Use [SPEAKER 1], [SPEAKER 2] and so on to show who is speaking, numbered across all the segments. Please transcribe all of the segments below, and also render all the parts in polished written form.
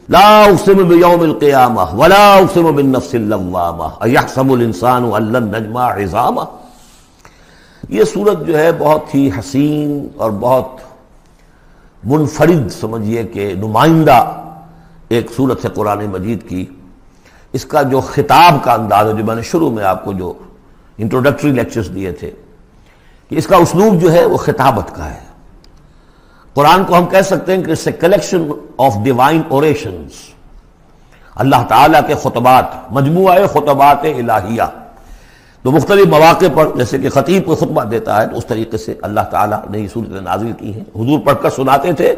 [SPEAKER 1] لا اقسم بیوم القیامہ ولا اقسم بالنفس اللوامہ ایحسب الانسان ان لن نجمع عظامہ. یہ سورت جو ہے بہت ہی حسین اور بہت منفرد سمجھیے کہ نمائندہ ایک سورت ہے قرآن مجید کی. اس کا جو خطاب کا انداز ہے، جو میں نے شروع میں آپ کو جو انٹروڈکٹری لیکچرز دیے تھے، کہ اس کا اسلوب جو ہے وہ خطابت کا ہے. قرآن کو ہم کہہ سکتے ہیں کہ it's a collection of divine orations، اللہ تعالیٰ کے خطبات، مجموعہ خطبات الہیہ. تو مختلف مواقع پر جیسے کہ خطیب کو خطبہ دیتا ہے تو اس طریقے سے اللہ تعالیٰ نے یہ صورتیں نازل کی ہیں. حضور پڑھ کر سناتے تھے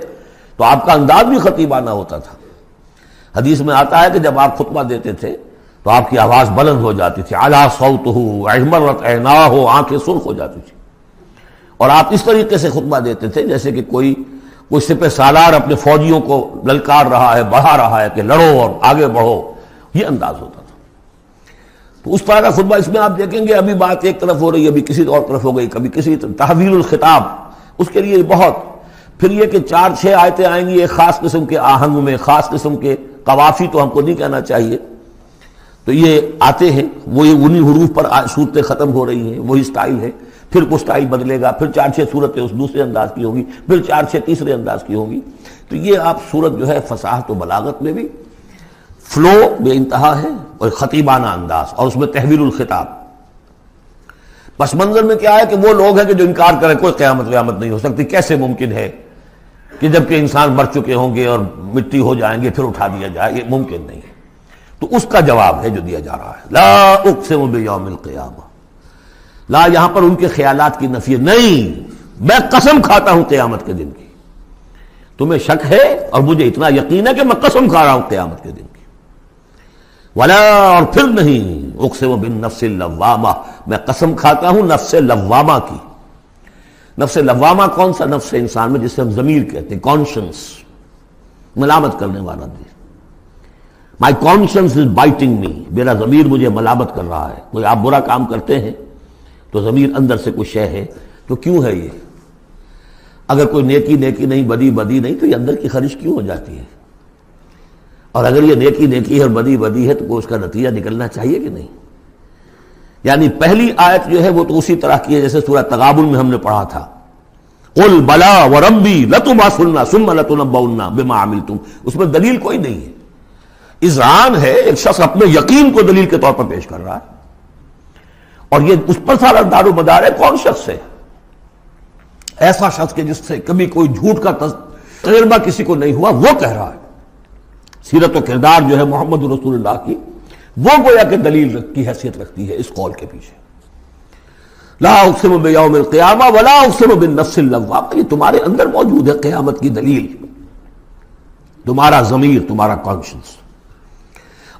[SPEAKER 1] تو آپ کا انداز بھی خطیبانہ ہوتا تھا. حدیث میں آتا ہے کہ جب آپ خطبہ دیتے تھے تو آپ کی آواز بلند ہو جاتی تھی، اعلیٰ صوتہ احمرت عیناہ، آنکھیں سرخ ہو جاتی تھی. اور آپ اس طریقے سے خطبہ دیتے تھے جیسے کہ کوئی سپہ سالار اپنے فوجیوں کو للکار رہا ہے، بڑھا رہا ہے کہ لڑو اور آگے بڑھو، یہ انداز ہوتا تھا. تو اس طرح کا خطبہ اس میں آپ دیکھیں گے ابھی بات ایک طرف ہو رہی ہے، ابھی کسی اور طرف ہو گئی، کبھی کسی طرف. تحویل الخطاب اس کے لیے بہت. پھر یہ کہ 4-6 آیتیں آئیں گی ایک خاص قسم کے آہنگ میں، خاص قسم کے قوافی تو ہم کو نہیں کہنا چاہیے، تو یہ آتے ہیں، وہی انہی حروف پر صورتیں ختم ہو رہی ہیں، وہی سٹائل ہے. پھر وہ سٹائل بدلے گا، پھر 4-6 صورتیں اس دوسرے انداز کی ہوگی، پھر 4-6 تیسرے انداز کی ہوگی. تو یہ آپ صورت جو ہے فصاحت و بلاغت میں بھی فلو بے انتہا ہے اور خطیبانہ انداز، اور اس میں تحویل الخطاب. پس منظر میں کیا ہے کہ وہ لوگ ہیں کہ جو انکار کریں کوئی قیامت نہیں ہو سکتی، کیسے ممکن ہے کہ جب کہ انسان مر چکے ہوں گے اور مٹی ہو جائیں گے پھر اٹھا دیا جائے، یہ ممکن نہیں ہے. تو اس کا جواب ہے جو دیا جا رہا ہے. لا اقسم بیوم القیامہ. لا یہاں پر ان کے خیالات کی نفی نہیں، میں قسم کھاتا ہوں قیامت کے دن کی. تمہیں شک ہے اور مجھے اتنا یقین ہے کہ میں قسم کھا رہا ہوں قیامت کے دن کی. ولا اور پھر نہیں، اقسم بالنفس اللوامہ، میں قسم کھاتا ہوں نفس لوامہ کی. نفس لوامہ کون سا نفس انسان میں جسے ہم ضمیر کہتے ہیں، کانشنس، ملامت کرنے والا دل. مائی کانشنس از بائٹنگ می، میرا ضمیر مجھے ملامت کر رہا ہے. کوئی آپ برا کام کرتے ہیں تو ضمیر اندر سے کوئی شے ہے، تو کیوں ہے یہ؟ اگر کوئی نیکی نہیں، بدی نہیں، تو یہ اندر کی خرش کیوں ہو جاتی ہے؟ اور اگر یہ نیکی ہے اور بدی ہے تو کوئی اس کا نتیجہ نکلنا چاہیے کہ نہیں؟ یعنی پہلی آیت جو ہے وہ تو اسی طرح کی ہے جیسے سورہ تغابن میں ہم نے پڑھا تھا، قل بلا وربی لتبعثن ثم لتنبؤن بما عملتم. اس میں دلیل کوئی نہیں ہے، اذعان ہے. ایک شخص اپنے یقین کو دلیل کے طور پر پیش کر رہا ہے، اور یہ اس پر سارا دار و مدار ہے. کون شخص ہے ایسا شخص کہ جس سے کبھی کوئی جھوٹ کا تجربہ کسی کو نہیں ہوا، وہ کہہ رہا ہے. سیرت و کردار جو ہے محمد رسول اللہ کی، وہ گویا کہ دلیل کی حیثیت رکھتی ہے اس قول کے پیچھے. لا اقسم بیوم القیامہ ولا اقسم بالنفس اللوامہ، یہ تمہارے اندر موجود ہے قیامت کی دلیل، تمہارا ضمیر، تمہارا کانشنس.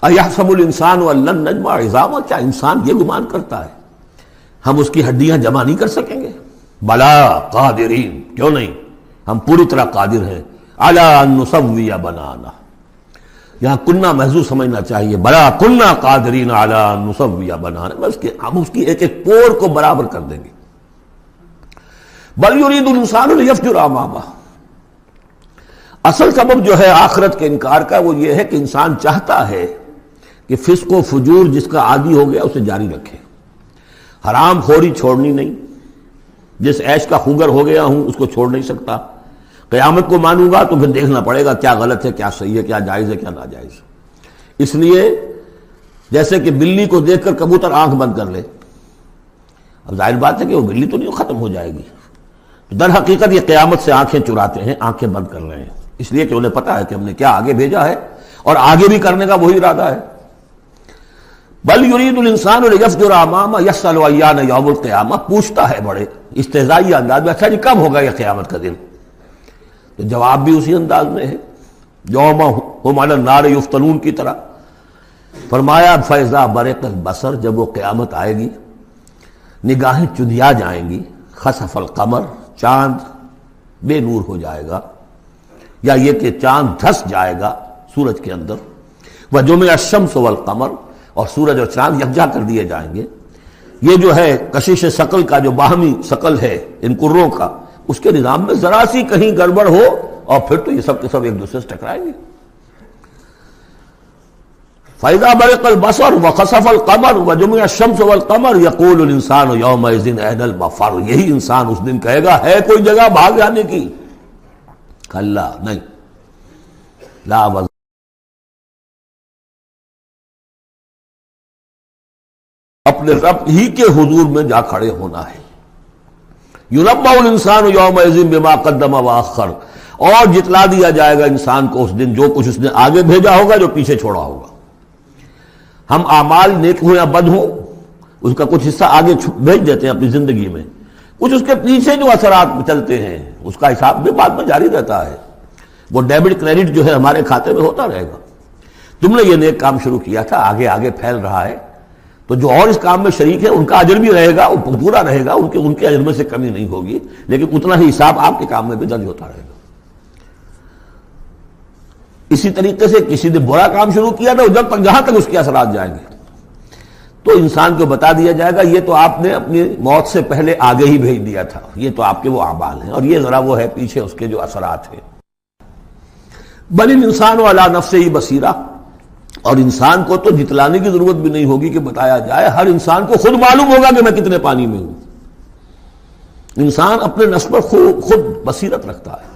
[SPEAKER 1] ایحسب الانسان ان لن نجمع عظامہ، کیا انسان یہ گمان کرتا ہے ہم اس کی ہڈیاں جمع نہیں کر سکیں گے؟ بلا قادرین، کیوں نہیں، ہم پوری طرح قادر ہیں. علی ان نسوی بنانا، یہاں کنہ محذوف سمجھنا چاہیے. بلا کنہ قادرین علی ان نسوی بنانا، بس کہ ہم اس کی ایک ایک پور کو برابر کر دیں گے. بل یرید الانسان لیفجر امامہ، اصل سبب جو ہے آخرت کے انکار کا وہ یہ ہے کہ انسان چاہتا ہے کہ فسق و فجور جس کا عادی ہو گیا اسے جاری رکھے. حرام خوری چھوڑنی نہیں، جس عیش کا خوگر ہو گیا ہوں اس کو چھوڑ نہیں سکتا. قیامت کو مانوں گا تو پھر دیکھنا پڑے گا کیا غلط ہے، کیا صحیح ہے، کیا جائز ہے، کیا ناجائز. اس لیے جیسے کہ بلی کو دیکھ کر کبوتر آنکھ بند کر لے، اب ظاہر بات ہے کہ وہ بلی تو نہیں ختم ہو جائے گی. در حقیقت یہ قیامت سے آنکھیں چراتے ہیں، آنکھیں بند کر رہے ہیں، اس لیے کہ انہیں پتا ہے کہ ہم نے کیا آگے بھیجا ہے اور آگے بھی کرنے کا وہی ارادہ ہے. بل یرید الانسان لیفجر امامہ یسأل ایان یوم القیامہ، پوچھتا ہے بڑے استہزائی انداز میں، اچھا جی کب ہوگا یہ قیامت کا دن؟ تو جواب بھی اسی انداز میں ہے، یوم ہم علی النار یفتنون کی طرح. فرمایا فاذا برق البصر، جب وہ قیامت آئے گی نگاہیں چندیا جائیں گی. خسف القمر، چاند بے نور ہو جائے گا، یا یہ کہ چاند دھس جائے گا سورج کے اندر. وجمع الشمس والقمر، اور سورج اور چاند یکجا کر دیے جائیں گے. یہ جو ہے کشش ثقل کا جو باہمی ثقل ہے ان کروں کا، اس کے نظام میں ذرا سی کہیں گڑبڑ ہو اور پھر تو یہ سب کے سب ایک دوسرے سے ٹکرائیں گے. فَإِذَا بَرِقَ الْبَصَرُ وَخَسَفَ الْقَمَرُ وَجُمِعَ الشَّمْسُ وَالْقَمَرُ يَقُولُ الْإِنسَانُ يَوْمَئِذٍ أَيْنَ الْمَفَرُّ، یہی انسان اس دن کہے گا ہے کوئی جگہ بھاگ جانے کی؟ کلا نہیں، لا وزر، اپنے رب ہی کے حضور میں جا کھڑے ہونا ہے۔ يُنَبَّأُ الْإِنسَانُ يَوْمَئِذٍ بِمَا قَدَّمَ وَأَخَّرَ، اور جتلا دیا جائے گا انسان کو اس دن جو کچھ اس نے آگے بھیجا ہوگا، جو پیچھے چھوڑا ہوگا۔ ہم اعمال نیک ہوں یا بد ہوں، اس کا کچھ حصہ آگے بھیج دیتے ہیں اپنی زندگی میں، کچھ اس کے پیچھے جو اثرات چلتے ہیں اس کا حساب بھی بعد میں جاری رہتا ہے۔ وہ ڈیبٹ کریڈٹ جو ہے ہمارے کھاتے میں ہوتا رہے گا۔ تم نے یہ نیک کام شروع کیا تھا، آگے آگے پھیل رہا ہے، تو جو اور اس کام میں شریک ہے ان کا اجر بھی رہے گا، وہ پورا رہے گا، ان کے اجر میں سے کمی نہیں ہوگی، لیکن اتنا ہی حساب آپ کے کام میں بھی درج ہوتا رہے گا۔ اسی طریقے سے کسی نے برا کام شروع کیا تھا، جب تک جہاں تک اس کے اثرات جائیں گے تو انسان کو بتا دیا جائے گا یہ تو آپ نے اپنی موت سے پہلے آگے ہی بھیج دیا تھا، یہ تو آپ کے وہ اعمال ہیں، اور یہ ذرا وہ ہے پیچھے اس کے جو اثرات ہیں۔ بل الانسان علی نفسہ بصیرہ، اور انسان کو تو جتلانے کی ضرورت بھی نہیں ہوگی کہ بتایا جائے، ہر انسان کو خود معلوم ہوگا کہ میں کتنے پانی میں ہوں۔ انسان اپنے نفس پر خود بصیرت رکھتا ہے۔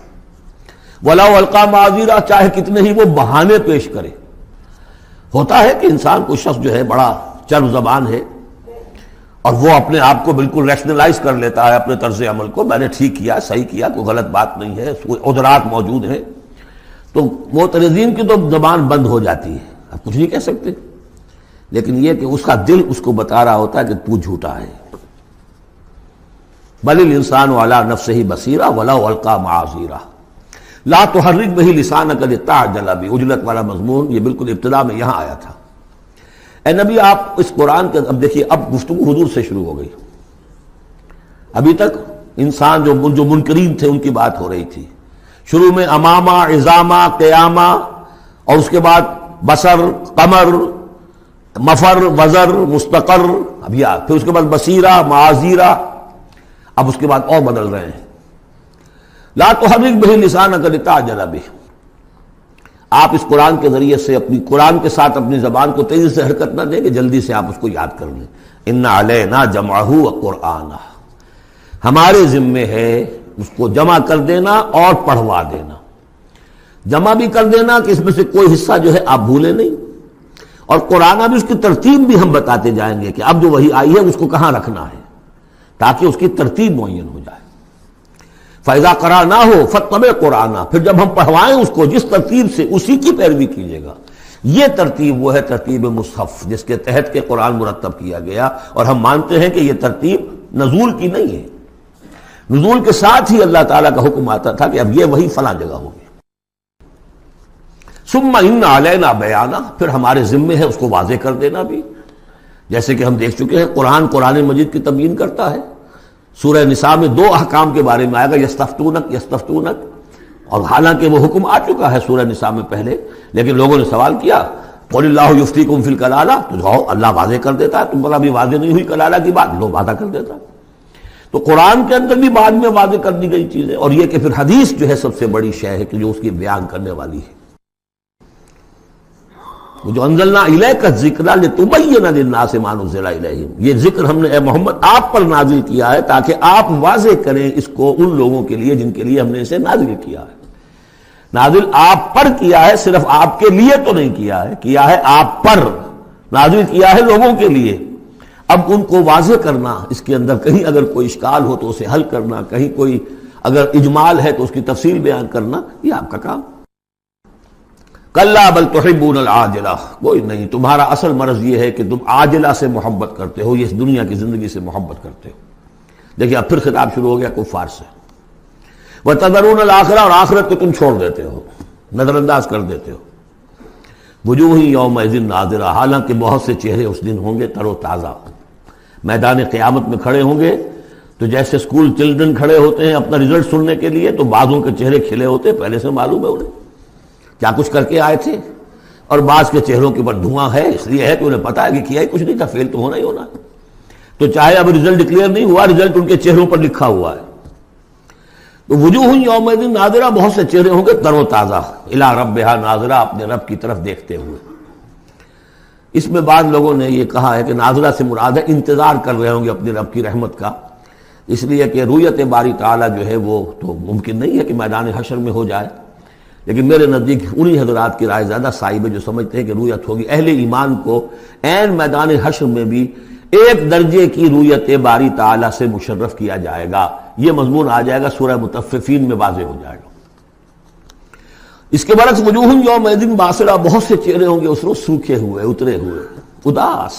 [SPEAKER 1] وَلَوْ أَلْقَىٰ مَعَاذِيرَ، چاہے کتنے ہی وہ بہانے پیش کرے۔ ہوتا ہے کہ انسان کوئی شخص جو ہے بڑا چرب زبان ہے اور وہ اپنے آپ کو بالکل ریشنلائز کر لیتا ہے اپنے طرز عمل کو، میں نے ٹھیک کیا، صحیح کیا، کوئی غلط بات نہیں ہے، کوئی عذرات موجود ہیں، تو معترضین کی تو زبان بند ہو جاتی ہے، اب کچھ نہیں کہہ سکتے، لیکن یہ کہ اس کا دل اس کو بتا رہا ہوتا ہے کہ تو جھوٹا ہے۔ بل الانسان علی نفسہ بصیرہ ولو القیٰ معاذیرہ لا تحرک بہ لسانک لتعجل بہ، عجلت والا مضمون یہ بالکل ابتدا میں یہاں آیا تھا۔ اے نبی آپ اس قرآن کے، اب دیکھیے اب گفتگو حضور سے شروع ہو گئی۔ ابھی تک انسان جو منکرین تھے ان کی بات ہو رہی تھی، شروع میں امامہ، عظامہ، قیامہ، اور اس کے بعد بصر، قمر، مفر، وزر، مستقر، اب یہ پھر اس کے بعد بصیرہ، معاذیرہ، اب اس کے بعد اور بدل رہے ہیں۔ لا تحرک بہ لسانک لتعجل بہ، آپ اس قرآن کے ذریعے سے قرآن کے ساتھ اپنی زبان کو تیزی سے حرکت نہ دیں کہ جلدی سے آپ اس کو یاد کر لیں۔ ان علینا جمعہ وقرآنہ، ہمارے ذمے ہے اس کو جمع کر دینا اور پڑھوا دینا۔ جمع بھی کر دینا کہ اس میں سے کوئی حصہ جو ہے آپ بھولیں نہیں، اور قرآن بھی اس کی ترتیب بھی ہم بتاتے جائیں گے کہ اب جو وہی آئی ہے اس کو کہاں رکھنا ہے، تاکہ اس کی ترتیب معین ہو جائے۔ فَإِذَا قَرَأْنَاهُ فَاتَّبِعْ قُرْآنَهُ، پھر جب ہم پڑھوائیں اس کو جس ترتیب سے، اسی کی پیروی کیجیے گا۔ یہ ترتیب وہ ہے ترتیب مصحف جس کے تحت کے قرآن مرتب کیا گیا، اور ہم مانتے ہیں کہ یہ ترتیب نزول کی نہیں ہے، نزول کے ساتھ ہی اللہ تعالیٰ کا حکم آتا تھا کہ اب یہ وہی فلاں جگہ ہوگی۔ ثم ان علینا بیانہ، پھر ہمارے ذمے ہے اس کو واضح کر دینا بھی، جیسے کہ ہم دیکھ چکے ہیں قرآن مجید کی تبیین کرتا ہے۔ سورہ نساء میں دو احکام کے بارے میں آئے گا، یستفتونک، اور حالانکہ وہ حکم آ چکا ہے سورہ نساء میں پہلے، لیکن لوگوں نے سوال کیا قل اللہ یفتیکم فی الکلالہ، تو جاؤ اللہ واضح کر دیتا ہے، تم پر ابھی واضح نہیں ہوئی کلالہ کی بات، لو واضح کر دیتا ہے۔ تو قرآن کے اندر بھی بعد میں واضح کر دی گئی چیزیں، اور یہ کہ پھر حدیث جو ہے سب سے بڑی شے ہے کہ جو اس کی بیان کرنے والی ہے۔ جو انزلنا الیک الذکر لتبین للناس ما نزل الیہم، یہ ذکر ہم نے اے محمد آپ پر نازل کیا ہے تاکہ آپ واضح کریں اس کو ان لوگوں کے لیے جن کے لیے ہم نے اسے نازل کیا ہے۔ نازل آپ پر کیا ہے، صرف آپ کے لیے تو نہیں کیا ہے آپ پر، نازل کیا ہے لوگوں کے لیے۔ اب ان کو واضح کرنا، اس کے اندر کہیں اگر کوئی اشکال ہو تو اسے حل کرنا، کہیں کوئی اگر اجمال ہے تو اس کی تفصیل بیان کرنا، یہ آپ کا کام۔ کلا بل تحبون العاجلہ، کوئی نہیں، تمہارا اصل مرض یہ ہے کہ تم عاجلہ سے محبت کرتے ہو، یہ اس دنیا کی زندگی سے محبت کرتے ہو۔ دیکھیے اب پھر خطاب شروع ہو گیا کفار سے۔ وتذرون الآخرہ، اور آخرت کو تم چھوڑ دیتے ہو، نظر انداز کر دیتے ہو۔ وجوہ یومئذ ناظرہ، حالانکہ بہت سے چہرے اس دن ہوں گے تر و تازہ، میدان قیامت میں کھڑے ہوں گے تو جیسے اسکول چلڈرن کھڑے ہوتے ہیں اپنا رزلٹ سننے کے لیے، تو بعضوں کے چہرے کھلے ہوتے، پہلے سے معلوم ہے انہیں کیا کچھ کر کے آئے تھے، اور بعض کے چہروں کے اوپر دھواں ہے، اس لیے ہے کہ انہیں پتا ہے کہ کیا ہی کچھ نہیں تھا، فیل تو ہونا ہی ہونا ہے۔ تو چاہے اب رزلٹ ڈکلیئر نہیں ہوا، رزلٹ ان کے چہروں پر لکھا ہوا ہے۔ تو وجوہ یومئذ ناظرہ، بہت سے چہرے ہوں گے تر و تازہ، الی ربہا ناظرہ، اپنے رب کی طرف دیکھتے ہوئے۔ اس میں بعض لوگوں نے یہ کہا ہے کہ ناظرہ سے مراد ہے انتظار کر رہے ہوں گے اپنے رب کی رحمت کا، اس لیے کہ رؤیت باری تعالیٰ جو ہے وہ تو ممکن نہیں ہے کہ میدان حشر میں ہو جائے، لیکن میرے نزدیک انہی حضرات کی رائے زیادہ صائب ہے جو سمجھتے ہیں کہ رؤیت ہوگی۔ اہل ایمان کو عین میدان حشر میں بھی ایک درجے کی رؤیت باری تعالیٰ سے مشرف کیا جائے گا۔ یہ مضمون آ جائے گا سورہ مطففین میں، واضح ہو جائے گا۔ اس کے برعکس وجوہ یومئذ باسرہ، بہت سے چہرے ہوں گے اس روز سوکھے ہوئے، اترے ہوئے، اداس،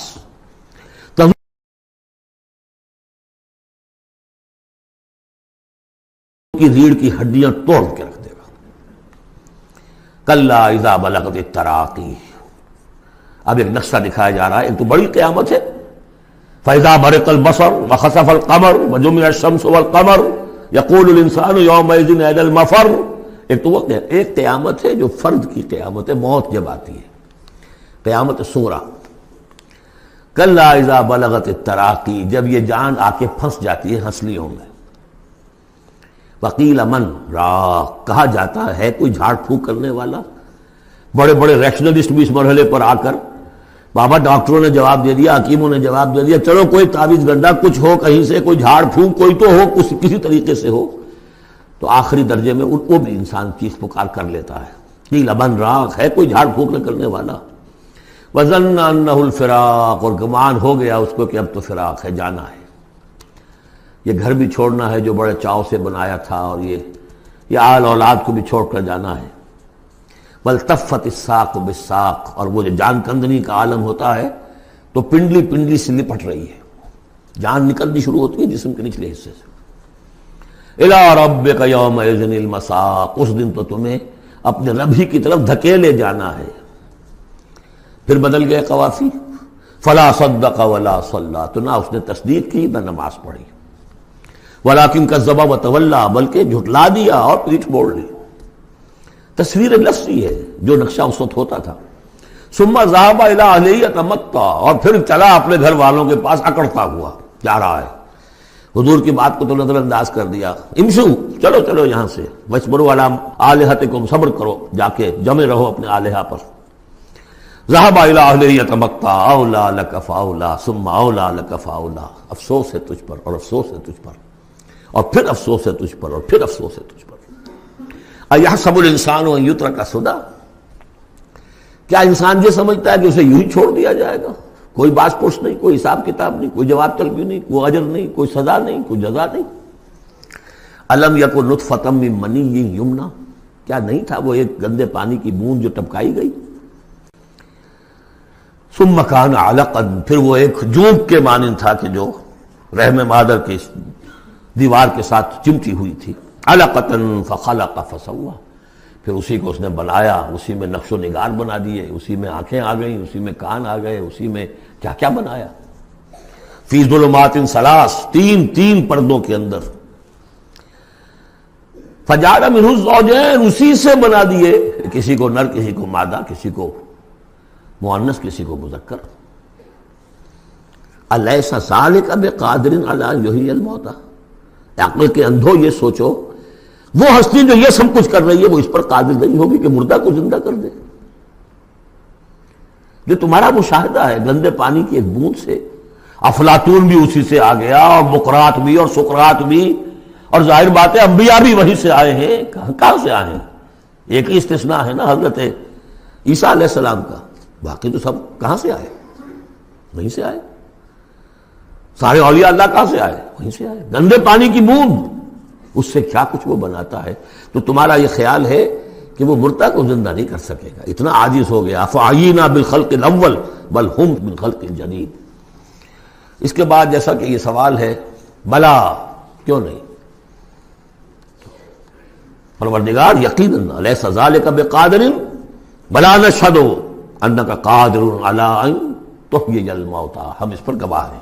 [SPEAKER 1] کی ریڑھ کی ہڈیاں توڑ کے رکھ دے گا۔ کلا اذا بلغت التراقی، اب ایک نقشہ دکھایا جا رہا ہے، ایک تو بڑی قیامت ہے، فاذا برق البصر وخسف القمر وجمع الشمس والقمر یقول الانسان یومئذ این المفر۔ ایک تو وہ ایک قیامت ہے جو فرد کی قیامت ہے، موت جب آتی ہے، قیامت صغریٰ۔ کلا اذا بلغت التراقی، جب یہ جان آ کے پھنس جاتی ہے ہنسلیوں میں۔ وقیل من راق، کہا جاتا ہے کوئی جھاڑ پھونک کرنے والا۔ بڑے بڑے ریشنلسٹ بھی اس مرحلے پر آ کر، بابا ڈاکٹروں نے جواب دے دیا، حکیموں نے جواب دے دیا، چلو کوئی تعویذ گنڈا کچھ ہو کہیں سے، کوئی جھاڑ پھونک کوئی تو ہو، کسی طریقے سے ہو، تو آخری درجے میں وہ بھی انسان چیخ پکار کر لیتا ہے، قیل من راق، ہے کوئی جھاڑ پھونک نہ کرنے والا۔ وظن انہ الفراق، اور گمان ہو گیا اس کو کہ اب تو فراق ہے، جانا ہے، یہ گھر بھی چھوڑنا ہے جو بڑے چاؤ سے بنایا تھا، اور یہ آل اولاد کو بھی چھوڑ کر جانا ہے۔ والتفت الساق بالساق، اور وہ جو جان کندنی کا عالم ہوتا ہے تو پنڈلی پنڈلی سے لپٹ رہی ہے، جان نکلنی شروع ہوتی ہے جسم کے نچلے حصے سے۔ الی ربک یومئذ المساق، اس دن تو تمہیں اپنے رب ہی کی طرف دھکیلے جانا ہے۔ پھر بدل گئے قوافی، فلا صدق ولا صلی، تو نہ اس نے تصدیق کی نہ نماز پڑھی، ولیکن کذب وتولی، بلکہ جھٹلا دیا اور پیٹھ موڑ لی۔ تصویر لفظی ہے جو نقشہ اس وقت ہوتا تھا۔ ثم ذهب الى اهله يتمطى، اور پھر چلا اپنے گھر والوں کے پاس اکڑتا ہوا جا رہا ہے۔ حضور کی بات کو تو نظر انداز کر دیا، امشو، چلو چلو یہاں سے، واسبروا علی آلہتکم، صبر کرو، جا کے جمے رہو اپنے آلہہ پر۔ ذهب الى اهله يتمطى اولى لك فاولى ثم اولى لك فاولى، افسوس ہے تجھ پر اور افسوس ہے تجھ پر اور پھر افسوس ہے تجھ پر اور پھر افسوس ہے تجھ پر۔ ایحسب الانسان ان یترک سدی، کیا انسان یہ سمجھتا ہے کہ اسے یوں ہی چھوڑ دیا جائے گا، کوئی باز پرس نہیں، کوئی حساب کتاب نہیں، کوئی جواب طلبی نہیں، کوئی اجر نہیں، کوئی سزا نہیں، کوئی جزا نہیں۔ الم یکن نطفۃ من منی یمنی، کیا نہیں تھا وہ ایک گندے پانی کی بوند جو ٹپکائی گئی۔ ثم کان علقا، پھر وہ ایک جوک کے مانند تھا کہ جو رحم مادر کی دیوار کے ساتھ چمٹی ہوئی تھی۔ علقۃ فخلق فسوی، پھر اسی کو اس نے بنایا، اسی میں نقش و نگار بنا دیے، اسی میں آنکھیں آ گئیں، اسی میں کان آ گئے، اسی میں کیا کیا بنایا۔ فی ظلمات ثلاث، تین پردوں کے اندر۔ فجعل منہ الزوجین، اسی سے بنا دیے، کسی کو نر، کسی کو مادہ، کسی کو مؤنث، کسی کو مذکر۔ الیس ذلک بقادر علی ان یحیی الموتى، عقل کے اندھو یہ سوچو، وہ ہستی جو یہ سب کچھ کر رہی ہے وہ اس پر قادر نہیں ہوگی کہ مردہ کو زندہ کر دے؟ جو تمہارا مشاہدہ ہے گندے پانی کی ایک بوند سے، افلاطون بھی اسی سے آ گیا، اور بقراط بھی، اور سقراط بھی، اور ظاہر بات ہے انبیاء بھی وہیں سے آئے ہیں۔ کہاں سے آئے ہیں؟ ایک ہی استثناء ہے نا حضرت عیسیٰ علیہ السلام کا، باقی تو سب کہاں سے آئے؟ وہیں سے آئے۔ سارے اولیاء اللہ کہاں سے آئے؟ وہیں سے آئے۔ گندے پانی کی بوند، اس سے کیا کچھ وہ بناتا ہے۔ تو تمہارا یہ خیال ہے کہ وہ مردہ کو زندہ نہیں کر سکے گا، اتنا عاجز ہو گیا۔ فعینا بالخلق الاول بل ہم من خلق جدید۔ اس کے بعد جیسا کہ یہ سوال ہے، بلا، کیوں نہیں؟ پروردگار یقیناً الیس ذلک بقادر بلا نشہد انک قادر علی ان تحیی الموتى، ہم اس پر گواہ ہیں۔